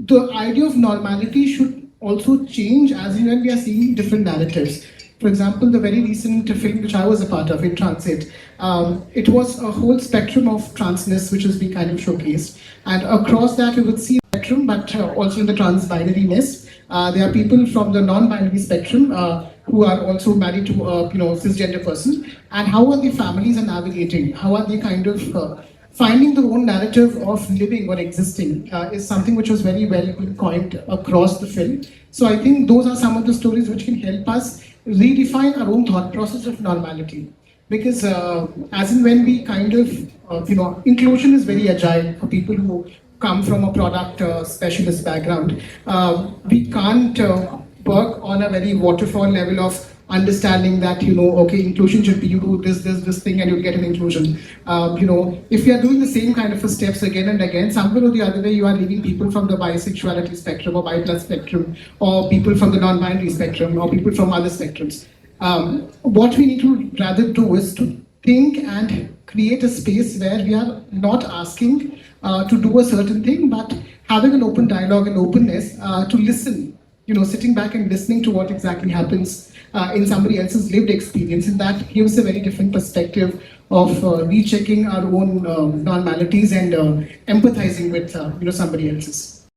the idea of normality should also change as in when we are seeing different narratives. For example, the very recent film which I was a part of, In Transit, it was a whole spectrum of transness which was being kind of showcased. And across that, we would see spectrum, but also in the trans-binary-ness. There are people from the non-binary spectrum who are also married to cisgender person. And how are the families are navigating? How are they kind of finding their own narrative of living or existing is something which was very well coined across the film. So I think those are some of the stories which can help us redefine our own thought process of normality. Because as in when we kind of, inclusion is very agile for people who come from a product specialist background. We can't work on a very waterfall level of understanding that, okay, inclusion should be you do this thing and you'll get an inclusion. If you are doing the same kind of steps again and again, somewhere or the other way, you are leaving people from the bisexuality spectrum or bi plus spectrum, or people from the non-binary spectrum, or people from other spectrums. What we need to rather do is to think and create a space where we are not asking to do a certain thing, but having an open dialogue and openness to listen, sitting back and listening to what exactly happens in somebody else's lived experience, and that gives a very different perspective of rechecking our own normalities and empathizing with somebody else's.